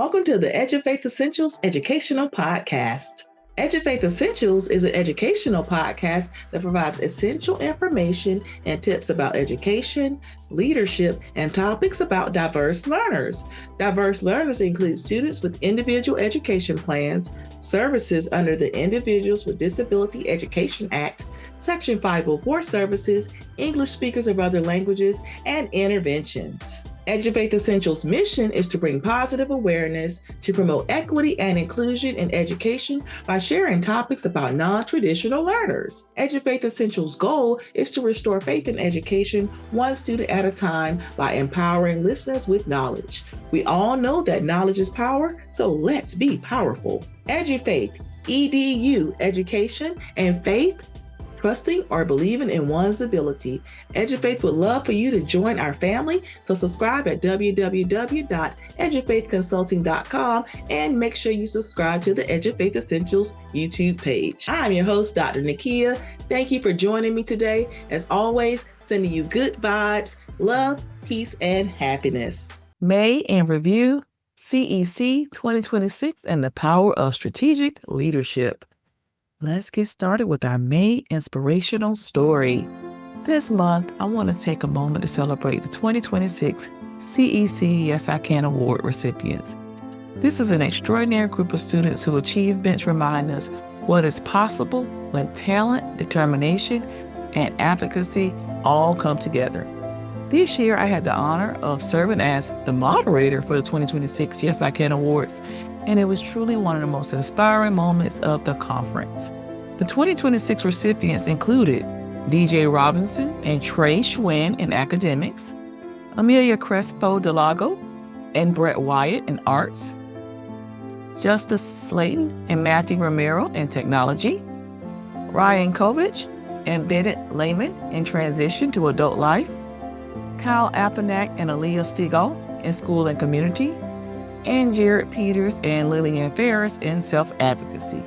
Welcome to the Edufaith Essentials Educational Podcast. Edufaith Essentials is an educational podcast that provides essential information and tips about education, leadership, and topics about diverse learners. Diverse learners include students with individual education plans, services under the Individuals with Disability Education Act, Section 504 services, English speakers of other languages, and interventions. Edufaith Essentials' mission is to bring positive awareness to promote equity and inclusion in education by sharing topics about non-traditional learners. Edufaith Essentials' goal is to restore faith in education one student at a time by empowering listeners with knowledge. We all know that knowledge is power, so let's be powerful. Edufaith, EDU, education, and faith, trusting or believing in one's ability. Edufaith would love for you to join our family, so subscribe at www.edufaithconsulting.com and make sure you subscribe to the Edufaith Essentials YouTube page. I'm your host, Dr. Nakia. Thank you for joining me today. As always, sending you good vibes, love, peace, and happiness. May in Review, CEC 2026 and the Power of Strategic Leadership. Let's get started with our May Inspirational Story. This month, I want to take a moment to celebrate the 2026 CEC Yes I Can Award recipients. This is an extraordinary group of students whose achievements remind us what is possible when talent, determination, and advocacy all come together. This year, I had the honor of serving as the moderator for the 2026 Yes I Can Awards, and it was truly one of the most inspiring moments of the conference. The 2026 recipients included DJ Robinson and Trey Schwinn in academics, Amelia Crespo Delago and Brett Wyatt in arts, Justice Slayton and Matthew Romero in technology, Ryan Kovich and Bennett Lehman in transition to adult life, Kyle Appenack and Aaliyah Stegall in school and community, and Jared Peters and Lillian Ferris in self-advocacy.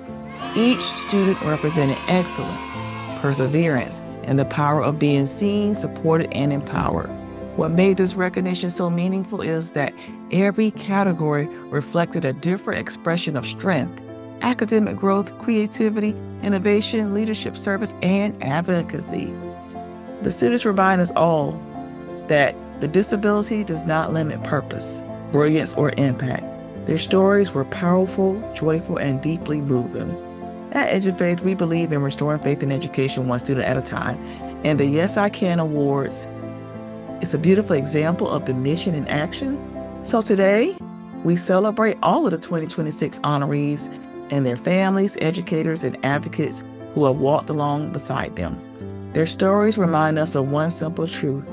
Each student represented excellence, perseverance, and the power of being seen, supported, and empowered. What made this recognition so meaningful is that every category reflected a different expression of strength, academic growth, creativity, innovation, leadership service, and advocacy. The students remind us all that the disability does not limit purpose, brilliance, or impact. Their stories were powerful, joyful, and deeply moving. At Edufaith, we believe in restoring faith in education one student at a time, and the Yes I Can Awards is a beautiful example of the mission in action. So today, we celebrate all of the 2026 honorees and their families, educators, and advocates who have walked along beside them. Their stories remind us of one simple truth: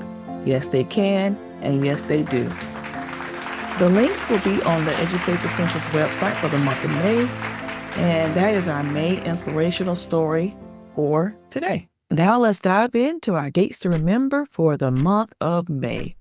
yes, they can, and yes, they do. The links will be on the Educator Essentials website for the month of May, and that is our May Inspirational Story for today. Now let's dive into our dates to remember for the month of May.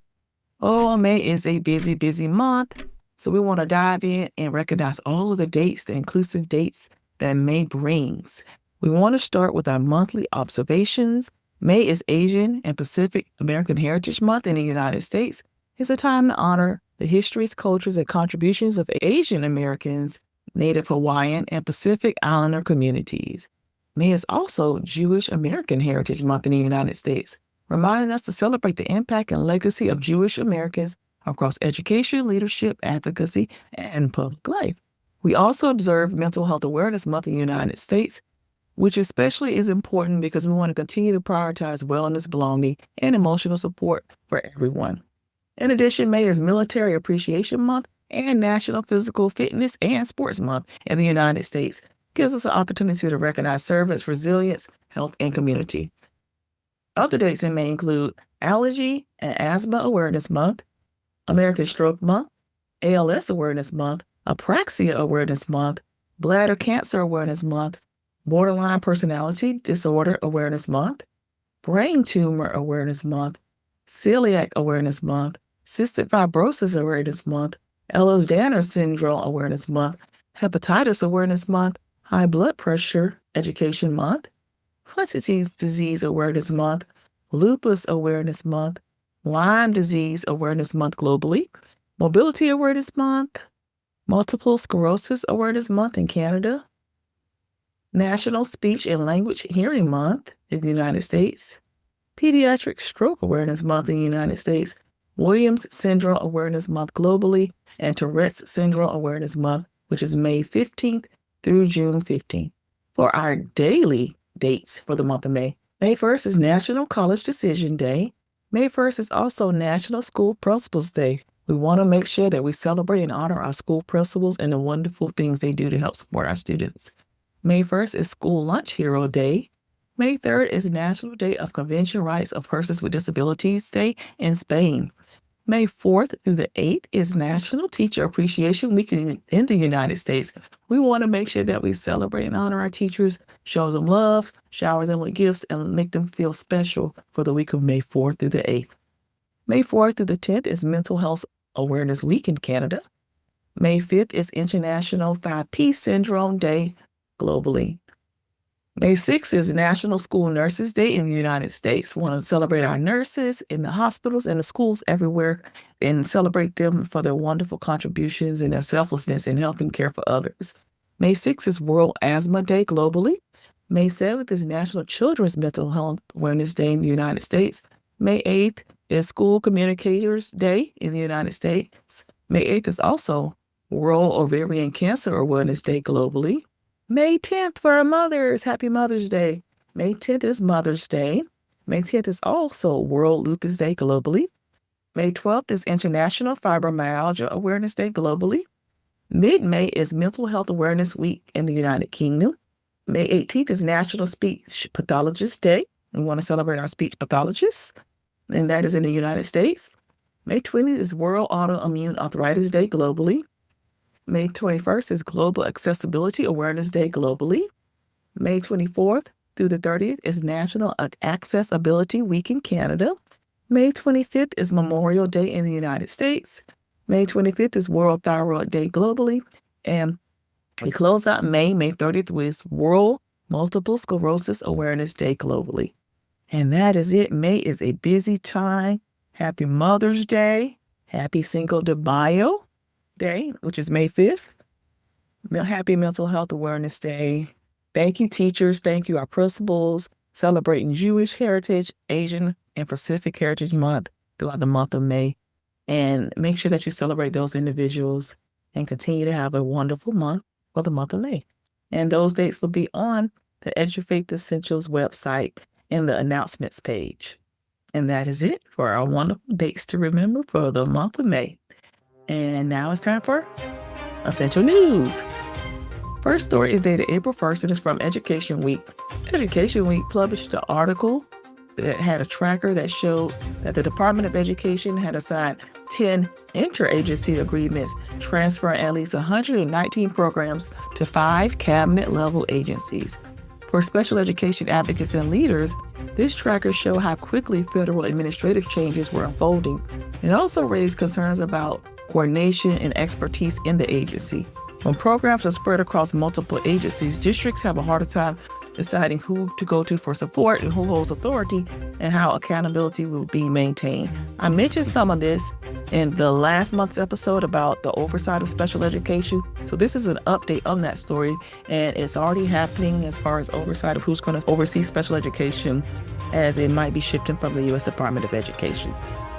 Oh, May is a busy, busy month, so we want to dive in and recognize all of the dates, the inclusive dates that May brings. We want to start with our monthly observations. May is Asian and Pacific American Heritage Month in the United States. It's a time to honor the histories, cultures, and contributions of Asian Americans, Native Hawaiian, and Pacific Islander communities. May is also Jewish American Heritage Month in the United States, reminding us to celebrate the impact and legacy of Jewish Americans across education, leadership, advocacy, and public life. We also observe Mental Health Awareness Month in the United States, which especially is important because we want to continue to prioritize wellness, belonging, and emotional support for everyone. In addition, May is Military Appreciation Month and National Physical Fitness and Sports Month in the United States. Gives us an opportunity to recognize service, resilience, health, and community. Other dates in May include Allergy and Asthma Awareness Month, American Stroke Month, ALS Awareness Month, Apraxia Awareness Month, Bladder Cancer Awareness Month, Borderline Personality Disorder Awareness Month, Brain Tumor Awareness Month, Celiac Awareness Month, Cystic Fibrosis Awareness Month, Ehlers-Danlos Syndrome Awareness Month, Hepatitis Awareness Month, High Blood Pressure Education Month, Huntington's Disease Awareness Month, Lupus Awareness Month, Lyme Disease Awareness Month globally, Mobility Awareness Month, Multiple Sclerosis Awareness Month in Canada, National Speech and Language Hearing Month in the United States, Pediatric Stroke Awareness Month in the United States, Williams Syndrome Awareness Month globally, and Tourette's Syndrome Awareness Month, which is May 15th through June 15th. For our daily dates for the month of May, May 1st is National College Decision Day. May 1st is also National School Principals Day. We want to make sure that we celebrate and honor our school principals and the wonderful things they do to help support our students. May 1st is School Lunch Hero Day. May 3rd is National Day of Convention Rights of Persons with Disabilities Day in Spain. May 4th through the 8th is National Teacher Appreciation Week in the United States. We want to make sure that we celebrate and honor our teachers, show them love, shower them with gifts, and make them feel special for the week of May 4th through the 8th. May 4th through the 10th is Mental Health Awareness Week in Canada. May 5th is International 5P Syndrome Day globally. May 6th is National School Nurses Day in the United States. We want to celebrate our nurses in the hospitals and the schools everywhere and celebrate them for their wonderful contributions and their selflessness in helping care for others. May 6th is World Asthma Day globally. May 7th is National Children's Mental Health Awareness Day in the United States. May 8th is School Communicators Day in the United States. May 8th is also World Ovarian Cancer Awareness Day globally. May 10th for our mothers, Happy Mother's Day. May 10th is Mother's Day. May 10th is also World Lupus Day globally. May 12th is International Fibromyalgia Awareness Day globally. Mid-May is Mental Health Awareness Week in the United Kingdom. May 18th is National Speech Pathologist Day. We want to celebrate our speech pathologists, and that is in the United States. May 20th is World Autoimmune Arthritis Day globally. May 21st is Global Accessibility Awareness Day globally. May 24th through the 30th is National Accessibility Week in Canada. May 25th is Memorial Day in the United States. May 25th is World Thyroid Day globally. And we close out May 30th with World Multiple Sclerosis Awareness Day globally. And that is it. May is a busy time. Happy Mother's Day. Happy Cinco de Mayo Day, which is May 5th. Happy Mental Health Awareness Day. Thank you, teachers. Thank you, our principals, celebrating Jewish heritage, Asian, and Pacific Heritage Month throughout the month of May. And make sure that you celebrate those individuals and continue to have a wonderful month for the month of May. And those dates will be on the Edufaith Essentials website in the announcements page. And that is it for our wonderful dates to remember for the month of May. And now it's time for Essential News. First story is dated April 1st and is from Education Week. Education Week published an article that had a tracker that showed that the Department of Education had assigned 10 interagency agreements transferring at least 119 programs to 5 cabinet-level agencies. For special education advocates and leaders, this tracker showed how quickly federal administrative changes were unfolding and also raised concerns about coordination and expertise in the agency. When programs are spread across multiple agencies, districts have a harder time deciding who to go to for support and who holds authority and how accountability will be maintained. I mentioned some of this in the last month's episode about the oversight of special education. So this is an update on that story, and it's already happening as far as oversight of who's going to oversee special education, as it might be shifting from the U.S. Department of Education.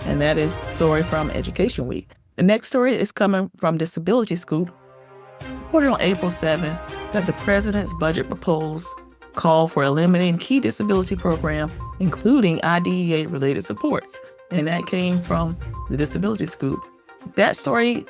And that is the story from Education Week. The next story is coming from Disability Scoop. Reported on April 7th that the president's budget proposal called for eliminating key disability programs, including IDEA-related supports. And that came from the Disability Scoop. That story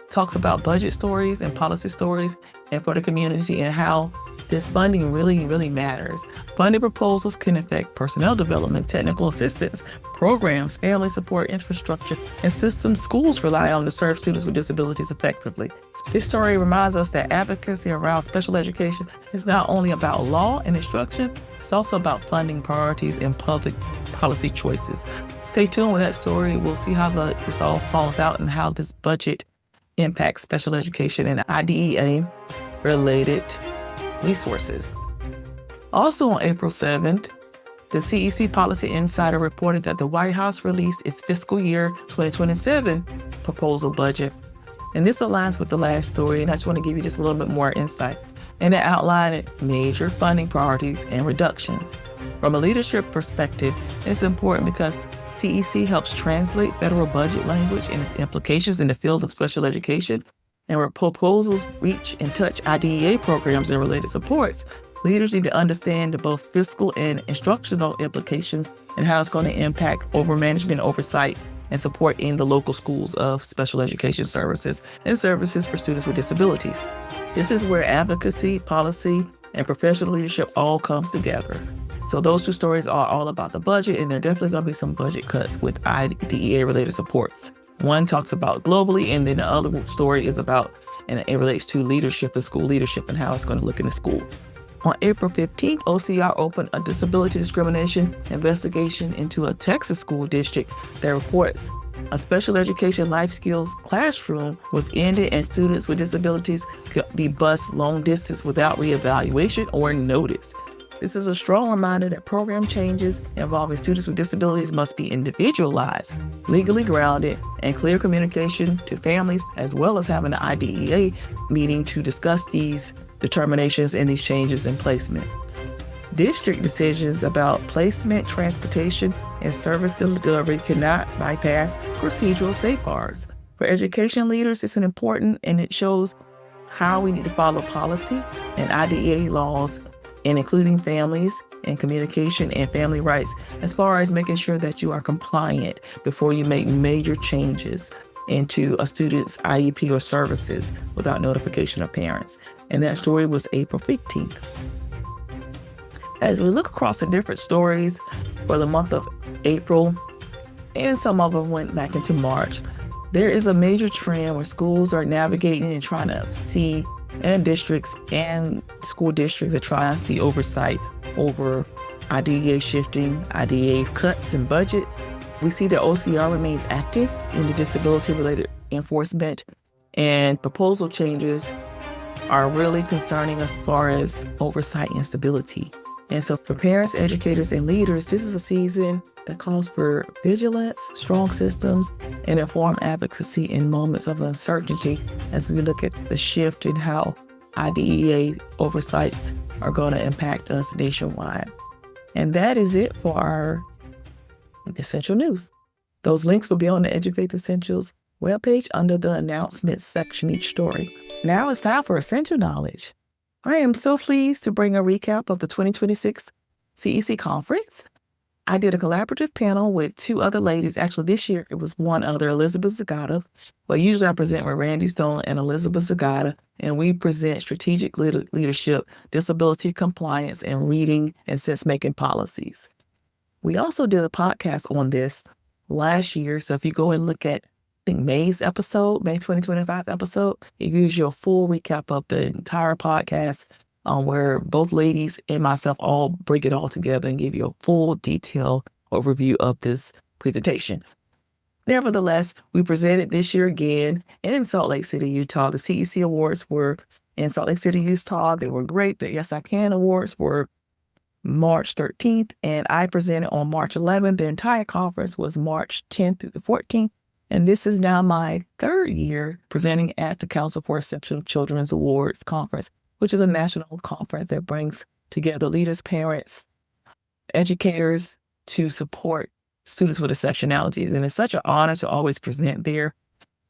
talks about budget stories and policy stories and for the community and how this funding really, really matters. Funding proposals can affect personnel development, technical assistance, programs, family support, infrastructure, and systems schools rely on to serve students with disabilities effectively. This story reminds us that advocacy around special education is not only about law and instruction, it's also about funding priorities and public policy choices. Stay tuned with that story. We'll see how this all falls out and how this budget impacts special education and IDEA-related resources. Also on April 7th, the CEC Policy Insider reported that the White House released its fiscal year 2027 proposal budget. And this aligns with the last story, and I just want to give you just a little bit more insight. And it outlined major funding priorities and reductions. From a leadership perspective, it's important because CEC helps translate federal budget language and its implications in the field of special education. And where proposals reach and touch IDEA programs and related supports, leaders need to understand the both fiscal and instructional implications and how it's going to impact management, oversight, and support in the local schools of special education services and services for students with disabilities. This is where advocacy, policy, and professional leadership all comes together. So those two stories are all about the budget, and there are definitely going to be some budget cuts with IDEA-related supports. One talks about globally, and then the other story is about, and it relates to leadership and school leadership and how it's going to look in the school. On April 15th, OCR opened a disability discrimination investigation into a Texas school district that reports a special education life skills classroom was ended and students with disabilities could be bused long distance without reevaluation or notice. This is a strong reminder that program changes involving students with disabilities must be individualized, legally grounded, and clear communication to families, as well as having an IDEA meeting to discuss these determinations and these changes in placement. District decisions about placement, transportation, and service delivery cannot bypass procedural safeguards. For education leaders, it's important, and it shows how we need to follow policy and IDEA laws, and including families and communication and family rights, as far as making sure that you are compliant before you make major changes into a student's IEP or services without notification of parents. And that story was April 15th. As we look across the different stories for the month of April, and some of them went back into March, there is a major trend where schools are navigating and trying to see, and districts and school districts are trying to see oversight over IDEA shifting, IDEA cuts and budgets. We see that OCR remains active in the disability-related enforcement, and proposal changes are really concerning as far as oversight and stability. And so for parents, educators, and leaders, this is a season that calls for vigilance, strong systems, and informed advocacy in moments of uncertainty as we look at the shift in how IDEA oversights are going to impact us nationwide. And that is it for our Essential News. Those links will be on the Edufaith Essentials webpage under the announcements section each story. Now it's time for Essential Knowledge. I am so pleased to bring a recap of the 2026 CEC conference. I did a collaborative panel with two other ladies. Actually, this year it was one other, Elizabeth Zagata. But usually I present with Randy Stone and Elizabeth Zagata, and we present strategic leadership, disability compliance, and reading and sense-making policies. We also did a podcast on this last year. So if you go and look at, I think, May's episode, May 2025 episode, it gives you a full recap of the entire podcast, where both ladies and myself all break it all together and give you a full detailed overview of this presentation. Nevertheless, we presented this year again in Salt Lake City, Utah. The CEC Awards were in Salt Lake City, Utah. They were great. The Yes I Can Awards were March 13th, and I presented on March 11th. The entire conference was March 10th through the 14th. And this is now my third year presenting at the Council for Exceptional Children's Awards Conference, which is a national conference that brings together leaders, parents, educators to support students with exceptionalities. And it's such an honor to always present there.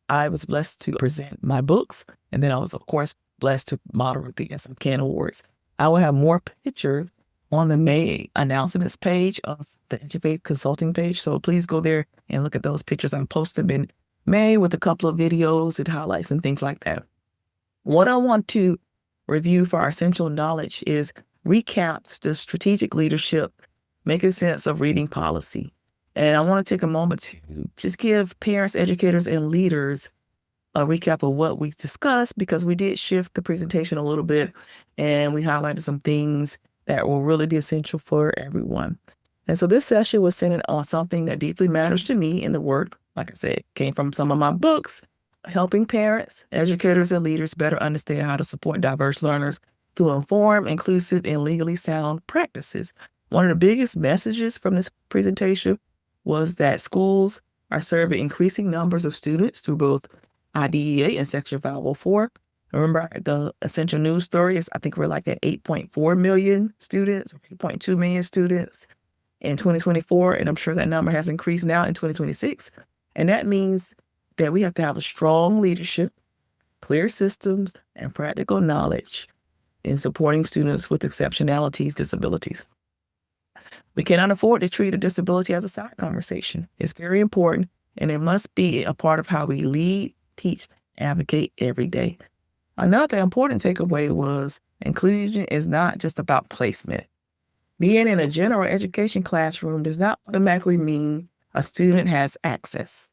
I was blessed to present my books, and then I was, of course, blessed to moderate the Yes I Can Awards. I will have more pictures on the May announcements page of the Edufaith consulting page. So please go there and look at those pictures. I posted them in May with a couple of videos and highlights and things like that. What I want to review for our essential knowledge is recaps the strategic leadership, making sense of reading policy. And I want to take a moment to just give parents, educators, and leaders a recap of what we discussed, because we did shift the presentation a little bit and we highlighted some things that will really be essential for everyone. And so this session was centered on something that deeply matters to me in the work. Like I said, came from some of my books, helping parents, educators, and leaders better understand how to support diverse learners through informed, inclusive, and legally sound practices. One of the biggest messages from this presentation was that schools are serving increasing numbers of students through both IDEA in Section 504. Remember the essential news story is, I think we're like at 8.4 million students, 8.2 million students in 2024. And I'm sure that number has increased now in 2026. And that means that we have to have a strong leadership, clear systems, and practical knowledge in supporting students with exceptionalities, disabilities. We cannot afford to treat a disability as a side conversation. It's very important, and it must be a part of how we lead, teach, advocate every day. Another important takeaway was inclusion is not just about placement. Being in a general education classroom does not automatically mean a student has access.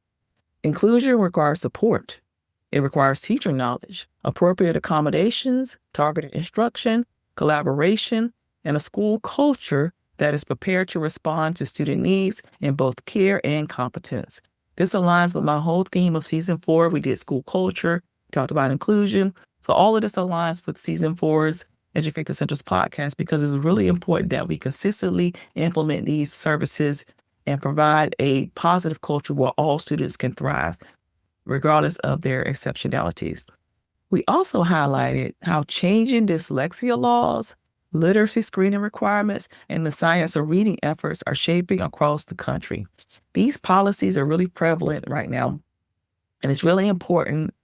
Inclusion requires support. It requires teacher knowledge, appropriate accommodations, targeted instruction, collaboration, and a school culture that is prepared to respond to student needs in both care and competence. This aligns with my whole theme of season 4. We did school culture, talked about inclusion. So all of this aligns with season 4's Edufaith Essentials podcast, because it's really important that we consistently implement these services and provide a positive culture where all students can thrive, regardless of their exceptionalities. We also highlighted how changing dyslexia laws, literacy screening requirements, and the science of reading efforts are shaping across the country. These policies are really prevalent right now, and it's really important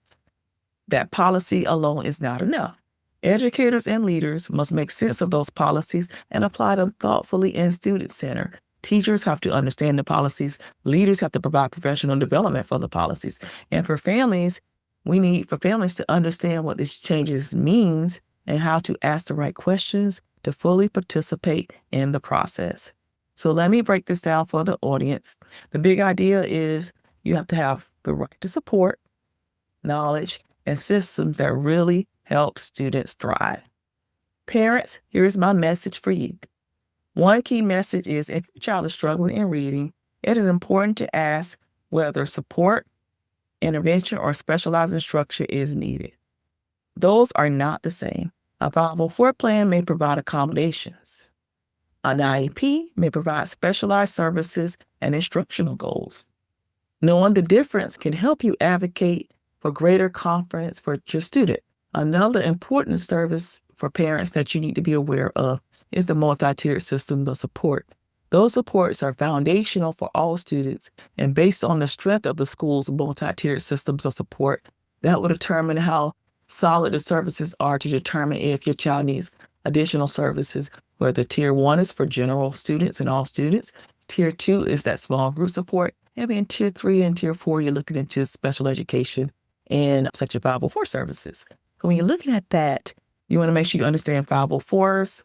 that policy alone is not enough. Educators and leaders must make sense of those policies and apply them thoughtfully and student-centered. Teachers have to understand the policies. Leaders have to provide professional development for the policies. And for families, we need for families to understand what these changes means and how to ask the right questions to fully participate in the process. So let me break this down for the audience. The big idea is you have to have the right to support, knowledge, and systems that really help students thrive. Parents, here's my message for you. One key message is if your child is struggling in reading, it is important to ask whether support, intervention, or specialized instruction is needed. Those are not the same. A 504 plan may provide accommodations. An IEP may provide specialized services and instructional goals. Knowing the difference can help you advocate for greater confidence for your student. Another important service for parents that you need to be aware of is the multi-tiered system of support. Those supports are foundational for all students, and based on the strength of the school's multi-tiered systems of support, that will determine how solid the services are to determine if your child needs additional services, whether Tier 1 is for general students and all students, Tier 2 is that small group support, and then Tier 3 and Tier 4, you're looking into special education and Section 504 services. So when you're looking at that, you want to make sure you understand 504s,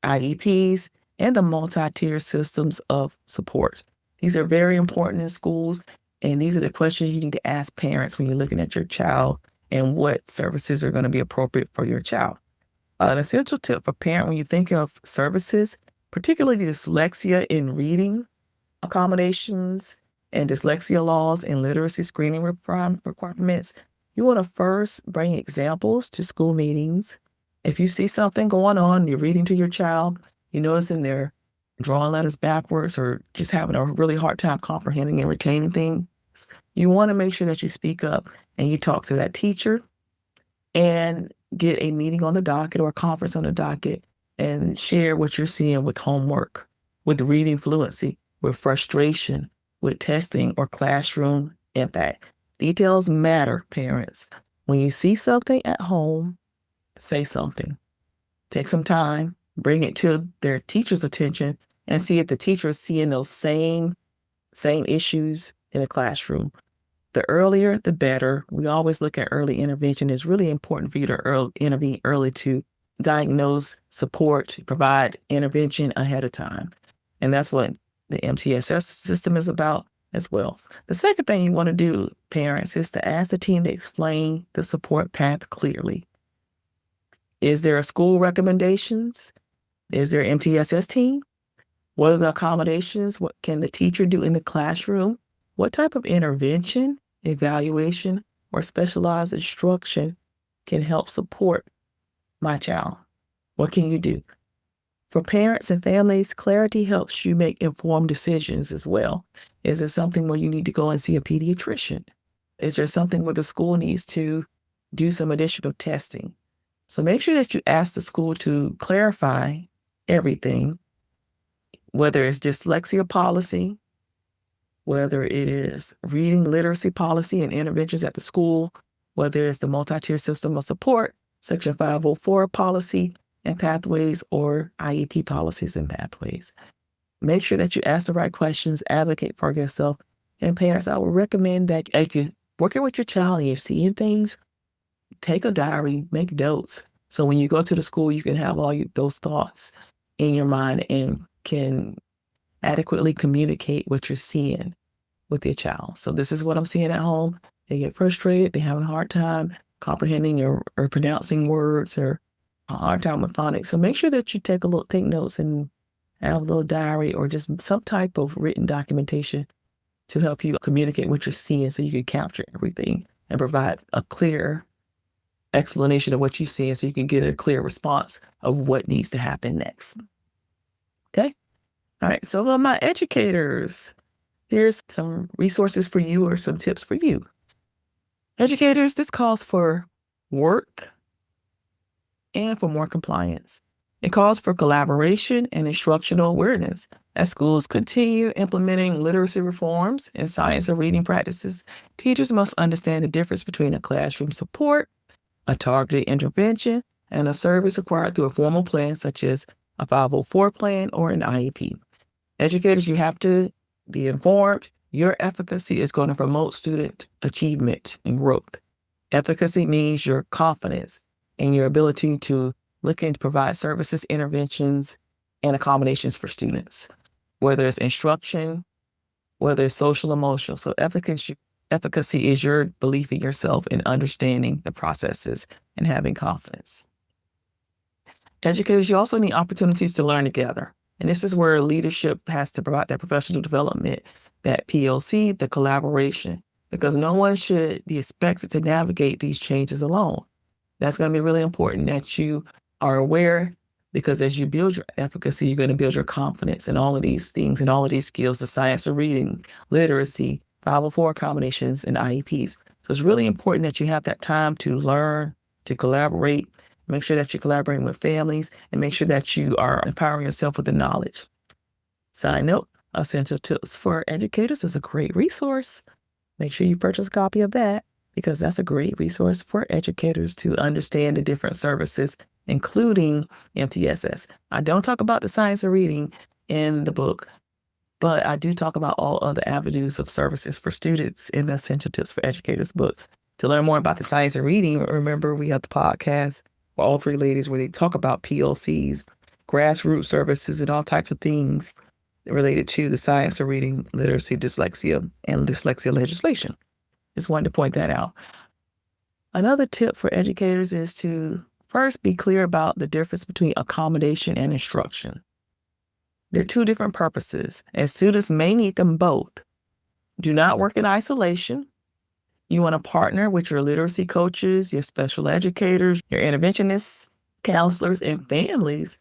IEPs, and the multi-tier systems of support. These are very important in schools, and these are the questions you need to ask parents when you're looking at your child and what services are going to be appropriate for your child. An essential tip for parent when you think of services, particularly dyslexia in reading accommodations and dyslexia laws and literacy screening requirements, you want to first bring examples to school meetings. If you see something going on, you're reading to your child, you notice in there drawing letters backwards or just having a really hard time comprehending and retaining things, you want to make sure that you speak up and you talk to that teacher and get a meeting on the docket or a conference on the docket and share what you're seeing with homework, with reading fluency, with frustration, with testing or classroom impact. Details matter, parents. When you see something at home, say something. Take some time, bring it to their teacher's attention, and see if the teacher is seeing those same issues in the classroom. The earlier, the better. We always look at early intervention. It's really important for you to intervene early to diagnose, support, provide intervention ahead of time. And that's what the MTSS system is about as well. The second thing you want to do, parents, is to ask the team to explain the support path clearly. Is there a school recommendations? Is there an MTSS team? What are the accommodations? What can the teacher do in the classroom? What type of intervention, evaluation, or specialized instruction can help support my child? What can you do? For parents and families, clarity helps you make informed decisions as well. Is it something where you need to go and see a pediatrician? Is there something where the school needs to do some additional testing? So make sure that you ask the school to clarify everything, whether it's dyslexia policy, whether it is reading literacy policy and interventions at the school, whether it's the multi-tier system of support, Section 504 policy and pathways, or IEP policies and pathways. Make sure that you ask the right questions, advocate for yourself. And parents, I would recommend that if you're working with your child and you're seeing things, take a diary, make notes. So when you go to the school, you can have all those thoughts in your mind and can adequately communicate what you're seeing with your child. So this is what I'm seeing at home. They get frustrated. They're having a hard time comprehending or pronouncing words, or a hard time with phonics. So make sure that you take notes and have a little diary or just some type of written documentation to help you communicate what you're seeing so you can capture everything and provide a clear explanation of what you're seeing so you can get a clear response of what needs to happen next. Okay? All right. So my educators, here's some resources for you or some tips for you. Educators, this calls for work and for more compliance. It calls for collaboration and instructional awareness. As schools continue implementing literacy reforms and science and reading practices, teachers must understand the difference between a classroom support, a targeted intervention, and a service acquired through a formal plan such as a 504 plan or an IEP. Educators, you have to be informed. Your efficacy is going to promote student achievement and growth. Efficacy means your confidence and your ability to look and provide services, interventions, and accommodations for students, whether it's instruction, whether it's social, emotional. So efficacy is your belief in yourself and understanding the processes and having confidence. Educators, you also need opportunities to learn together. And this is where leadership has to provide that professional development, that PLC, the collaboration, because no one should be expected to navigate these changes alone. That's going to be really important that you are aware, because as you build your efficacy, you're going to build your confidence in all of these things and all of these skills, the science of reading, literacy, 504 accommodations, and IEPs. So it's really important that you have that time to learn, to collaborate, make sure that you're collaborating with families, and make sure that you are empowering yourself with the knowledge. Side note, Essential Tips for Educators is a great resource. Make sure you purchase a copy of that, because that's a great resource for educators to understand the different services, including MTSS. I don't talk about the science of reading in the book, but I do talk about all other avenues of services for students in the Essential Tips for Educators book. To learn more about the science of reading, remember we have the podcast for all three ladies where they talk about PLCs, grassroots services, and all types of things related to the science of reading, literacy, dyslexia, and dyslexia legislation. Just wanted to point that out. Another tip for educators is to first be clear about the difference between accommodation and instruction. They're two different purposes, and students may need them both. Do not work in isolation. You want to partner with your literacy coaches, your special educators, your interventionists, counselors, and families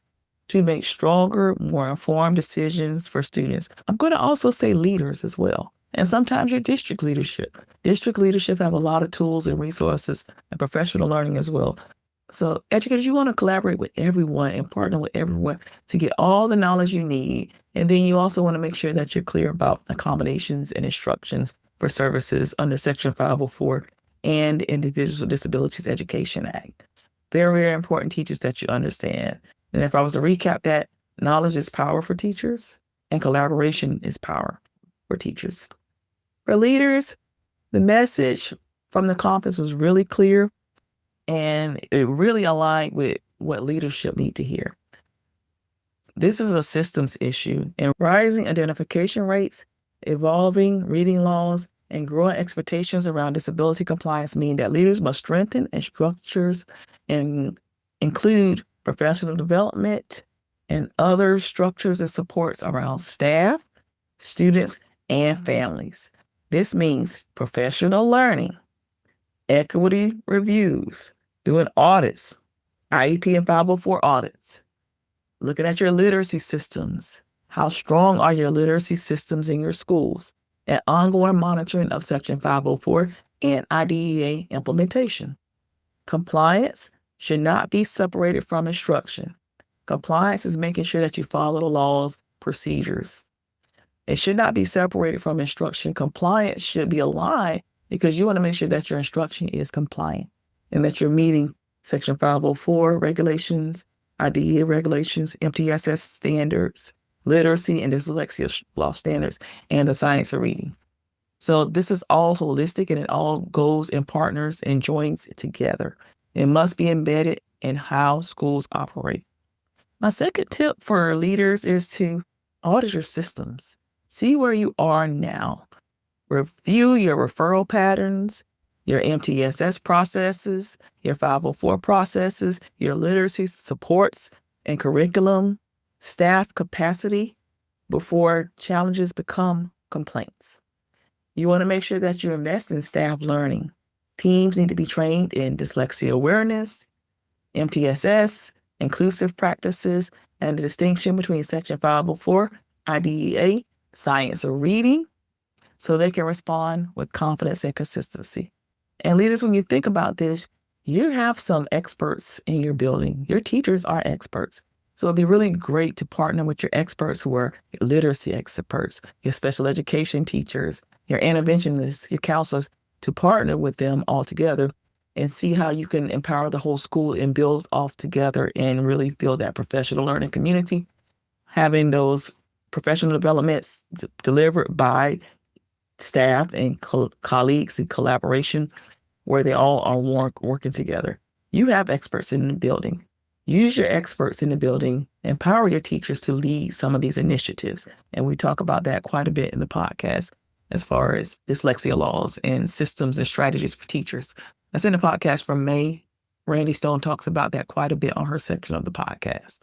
to make stronger, more informed decisions for students. I'm going to also say leaders as well. And sometimes your district leadership. District leadership have a lot of tools and resources and professional learning as well. So educators, you want to collaborate with everyone and partner with everyone to get all the knowledge you need. And then you also want to make sure that you're clear about accommodations and instructions for services under Section 504 and Individuals with Disabilities Education Act. Very, very important, teachers, that you understand. And if I was to recap that, knowledge is power for teachers and collaboration is power for teachers. For leaders, the message from the conference was really clear, and it really aligned with what leadership need to hear. This is a systems issue, and rising identification rates, evolving reading laws, and growing expectations around disability compliance mean that leaders must strengthen and structures and include professional development and other structures and supports around staff, students, and families. This means professional learning, equity reviews, doing audits, IEP and 504 audits, looking at your literacy systems. How strong are your literacy systems in your schools? And ongoing monitoring of Section 504 and IDEA implementation. Compliance should not be separated from instruction. Compliance is making sure that you follow the laws, procedures. It should not be separated from instruction. Compliance should be aligned because you want to make sure that your instruction is compliant and that you're meeting Section 504 regulations, IDEA regulations, MTSS standards, literacy and dyslexia law standards, and the science of reading. So this is all holistic and it all goes in partners and joins together. It must be embedded in how schools operate. My second tip for leaders is to audit your systems. See where you are now. Review your referral patterns, your MTSS processes, your 504 processes, your literacy supports and curriculum, staff capacity before challenges become complaints. You want to make sure that you invest in staff learning. Teams need to be trained in dyslexia awareness, MTSS, inclusive practices, and the distinction between Section 504, IDEA, science of reading, so they can respond with confidence and consistency. And leaders, when you think about this, you have some experts in your building. Your teachers are experts. So it'd be really great to partner with your experts who are your literacy experts, your special education teachers, your interventionists, your counselors, to partner with them all together and see how you can empower the whole school and build off together and really build that professional learning community. Having those professional developments delivered by staff and colleagues in collaboration where they all are working together. You have experts in the building. Use your experts in the building. Empower your teachers to lead some of these initiatives. And we talk about that quite a bit in the podcast as far as dyslexia laws and systems and strategies for teachers. That's in the podcast from May. Randy Stone talks about that quite a bit on her section of the podcast.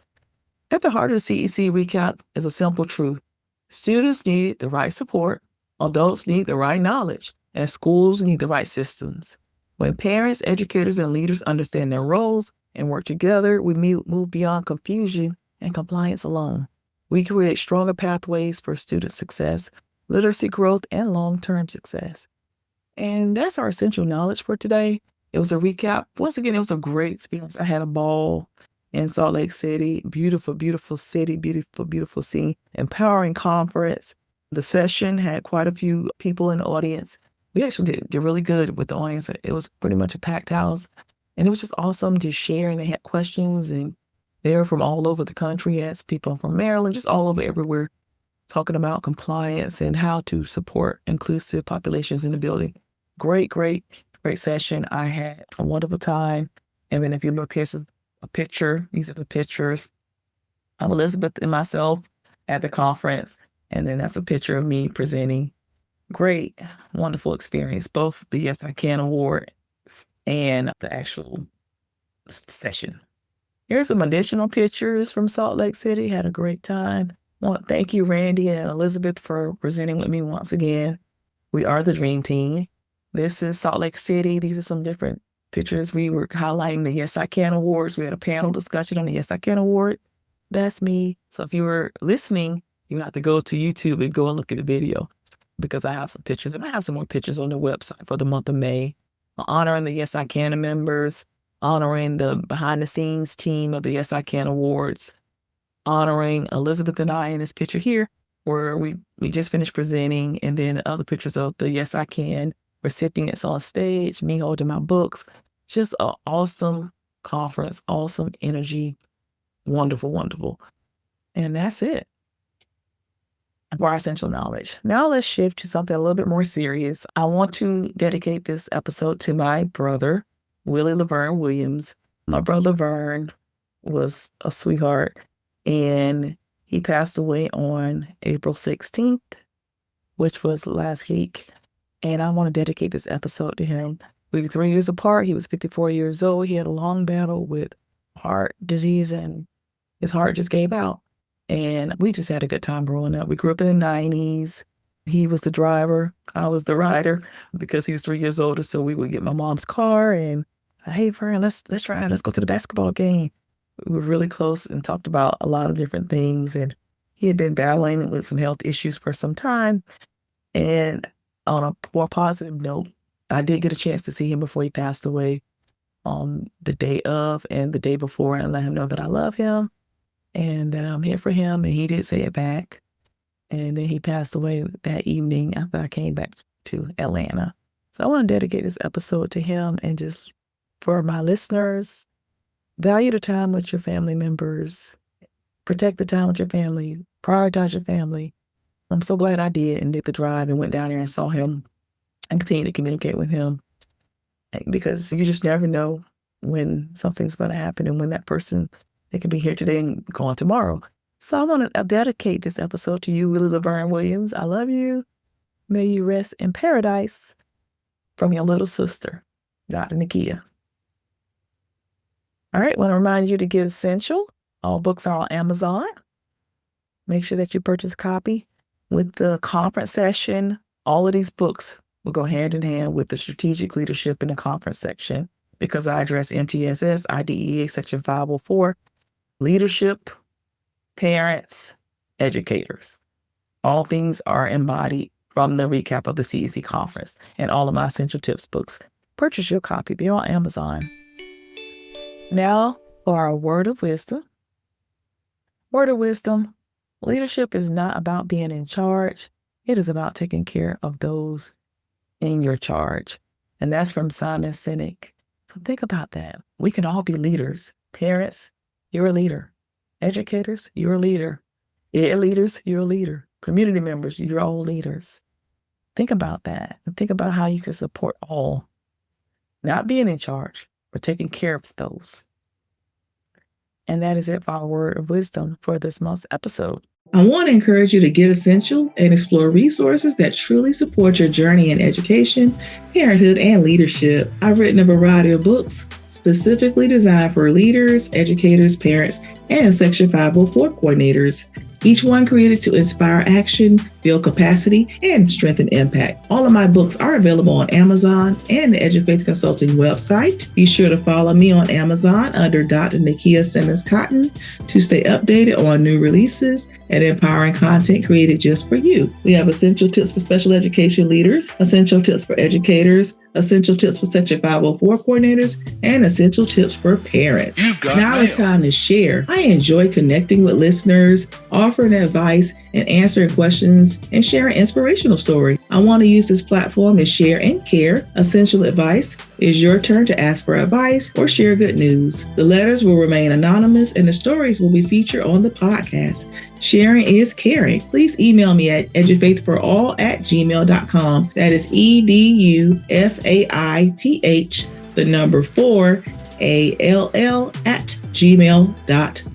At the heart of the CEC recap is a simple truth. Students need the right support, adults need the right knowledge, and schools need the right systems. When parents, educators, and leaders understand their roles and work together, we move beyond confusion and compliance alone. We create stronger pathways for student success, literacy growth, and long-term success. And that's our essential knowledge for today. It was a recap. Once again, it was a great experience. I had a ball in Salt Lake City. Beautiful, beautiful city, beautiful, beautiful scene. Empowering conference. The session had quite a few people in the audience. We actually did really good with the audience. It was pretty much a packed house. And it was just awesome to share. And they had questions. And they were from all over the country. Yes, people from Maryland, just all over everywhere, talking about compliance and how to support inclusive populations in the building. Great session. I had a wonderful time. And then if you look, here's a picture. These are the pictures of Elizabeth and myself at the conference. And then that's a picture of me presenting. Great, wonderful experience. Both the Yes I Can award and the actual session. Here's some additional pictures from Salt Lake City. Had a great time. Well, thank you, Randy and Elizabeth, for presenting with me once again. We are the Dream Team. This is Salt Lake City. These are some different pictures. We were highlighting the Yes I Can awards. We had a panel discussion on the Yes I Can award. That's me. So if you were listening, you have to go to YouTube and go and look at the video because I have some pictures. And I have some more pictures on the website for the month of May. Honoring the Yes I Can members, honoring the behind the scenes team of the Yes I Can awards, honoring Elizabeth and I in this picture here, where we just finished presenting, and then other pictures of the Yes I Can recipients on stage, me holding my books. Just an awesome conference, awesome energy, wonderful, wonderful. And that's it for our essential knowledge. Now let's shift to something a little bit more serious. I want to dedicate this episode to my brother, Willie Laverne Williams. My brother Vern was a sweetheart, and he passed away on April 16th, which was last week. And I want to dedicate this episode to him. We were 3 years apart. He was 54 years old. He had a long battle with heart disease, and his heart just gave out. And we just had a good time growing up. We grew up in the 90s. He was the driver. I was the rider because he was 3 years older. So we would get my mom's car and, hey, Vern, let's try it. Let's go to the basketball game. We were really close and talked about a lot of different things. And he had been battling with some health issues for some time. And on a more positive note, I did get a chance to see him before he passed away on the day of and the day before, and let him know that I love him and that I'm here for him. And he did say it back. And then he passed away that evening after I came back to Atlanta. So I want to dedicate this episode to him, and just for my listeners, value the time with your family members, protect the time with your family, prioritize your family. I'm so glad I did and did the drive and went down there and saw him and continue to communicate with him, because you just never know when something's going to happen and when that person, they can be here today and gone tomorrow. So I want to dedicate this episode to you, Willie Laverne Williams. I love you. May you rest in paradise. From your little sister, Dr. Nakia. All right, I want to remind you to get Essential. All books are on Amazon. Make sure that you purchase a copy. With the conference session, all of these books will go hand in hand with the strategic leadership in the conference section, because I address MTSS, IDEA, Section 504, leadership, parents, educators. All things are embodied from the recap of the CEC conference and all of my Essential Tips books. Purchase your copy. They're on Amazon. Now for our word of wisdom. Word of wisdom. Leadership is not about being in charge. It is about taking care of those in your charge. And that's from Simon Sinek. So think about that. We can all be leaders. Parents, you're a leader. Educators, you're a leader. Ed leaders, you're a leader. Community members, you're all leaders. Think about that, and think about how you can support all. Not being in charge, but taking care of those. And that is it for our word of wisdom for this month's episode. I want to encourage you to get Essential and explore resources that truly support your journey in education, parenthood, and leadership. I've written a variety of books specifically designed for leaders, educators, parents, and Section 504 coordinators. Each one created to inspire action, build capacity, and strengthen impact. All of my books are available on Amazon and the Edufaith Consulting website. Be sure to follow me on Amazon under Dr. Nakia Simmons Cotton to stay updated on new releases and empowering content created just for you. We have Essential Tips for Special Education Leaders, Essential Tips for Educators, Essential Tips for Section 504 coordinators, and Essential Tips for Parents. Now it's time to share. I enjoy connecting with listeners, offering advice, and answering questions, and sharing inspirational stories. I want to use this platform to share and care. Essential advice is your turn to ask for advice or share good news. The letters will remain anonymous and the stories will be featured on the podcast. Sharing is caring. Please email me at edufaithforall@gmail.com. That is EDUFAITH, the number 4ALL@gmail.com.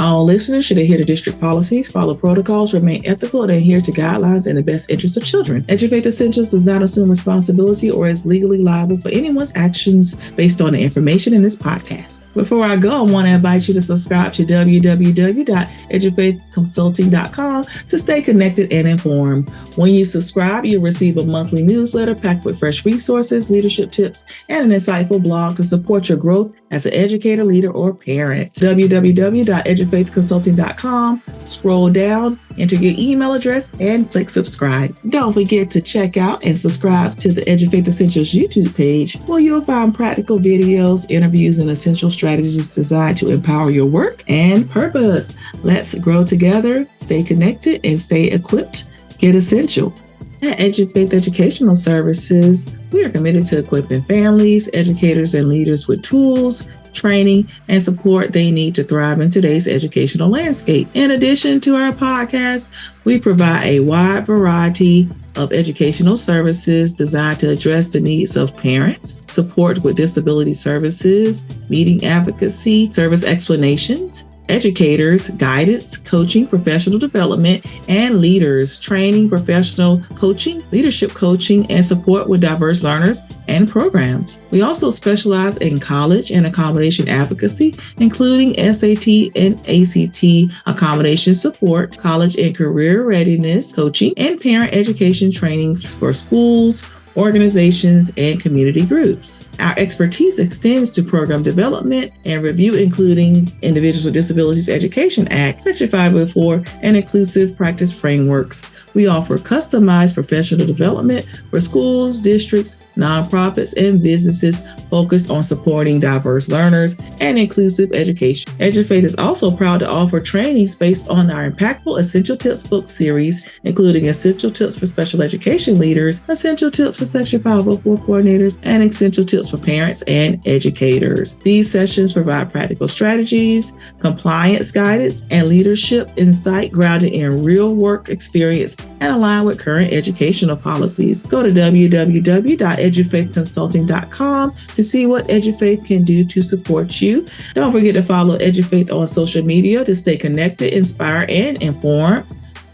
All listeners should adhere to district policies, follow protocols, remain ethical, and adhere to guidelines in the best interest of children. Edufaith Essentials does not assume responsibility or is legally liable for anyone's actions based on the information in this podcast. Before I go, I want to invite you to subscribe to www.edufaithconsulting.com to stay connected and informed. When you subscribe, you'll receive a monthly newsletter packed with fresh resources, leadership tips, and an insightful blog to support your growth as an educator, leader, or parent. www.edufaithconsulting.com. Scroll down, enter your email address, and click subscribe. Don't forget to check out and subscribe to the Edufaith Essentials YouTube page, where you'll find practical videos, interviews, and essential strategies designed to empower your work and purpose. Let's grow together, stay connected, and stay equipped. Get Essential. At Edufaith Educational Services, we are committed to equipping families, educators, and leaders with tools, training, and support they need to thrive in today's educational landscape. In addition to our podcast, we provide a wide variety of educational services designed to address the needs of parents, support with disability services, meeting advocacy, service explanations, educators, guidance, coaching, professional development, and leaders, training, professional coaching, leadership coaching, and support with diverse learners and programs. We also specialize in college and accommodation advocacy, including SAT and ACT accommodation support, college and career readiness coaching, and parent education training for schools, organizations, and community groups. Our expertise extends to program development and review, including Individuals with Disabilities Education Act, Section 504, and inclusive practice frameworks. We offer customized professional development for schools, districts, nonprofits, and businesses focused on supporting diverse learners and inclusive education. Edufaith is also proud to offer trainings based on our impactful Essential Tips book series, including Essential Tips for Special Education Leaders, Essential Tips for Section 504 Coordinators, and Essential Tips for Parents and Educators. These sessions provide practical strategies, compliance guidance, and leadership insight grounded in real work experience and align with current educational policies. Go to www.edufaithconsulting.com to see what Edufaith can do to support you. Don't forget to follow Edufaith on social media to stay connected, inspired, and informed.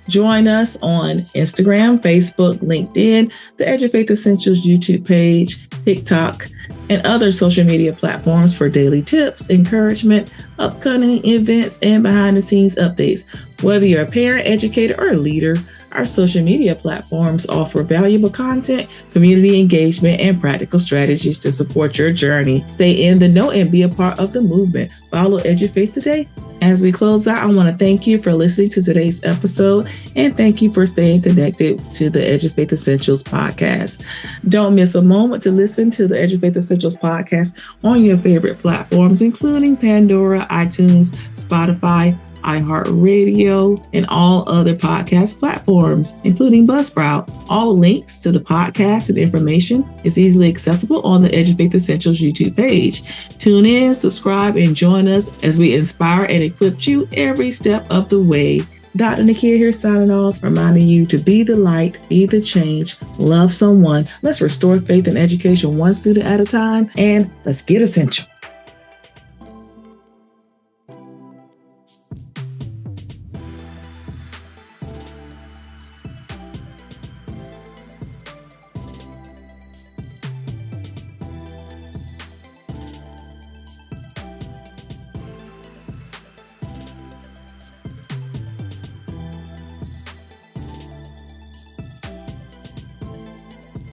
Join us on Instagram, Facebook, LinkedIn, the Edufaith Essentials YouTube page, TikTok, and other social media platforms for daily tips, encouragement, upcoming events, and behind-the-scenes updates. Whether you're a parent, educator, or a leader, our social media platforms offer valuable content, community engagement, and practical strategies to support your journey. Stay in the know and be a part of the movement. Follow Edufaith today. As we close out, I want to thank you for listening to today's episode and thank you for staying connected to the Edufaith Essentials podcast. Don't miss a moment to listen to the Edufaith Essentials podcast on your favorite platforms, including Pandora, iTunes, Spotify, iHeartRadio, and all other podcast platforms, including Buzzsprout. All links to the podcast and information is easily accessible on the Edufaith Essentials YouTube page. Tune in, subscribe, and join us as we inspire and equip you every step of the way. Dr. Nakia here signing off, reminding you to be the light, be the change, love someone. Let's restore faith in education one student at a time, and let's get essential.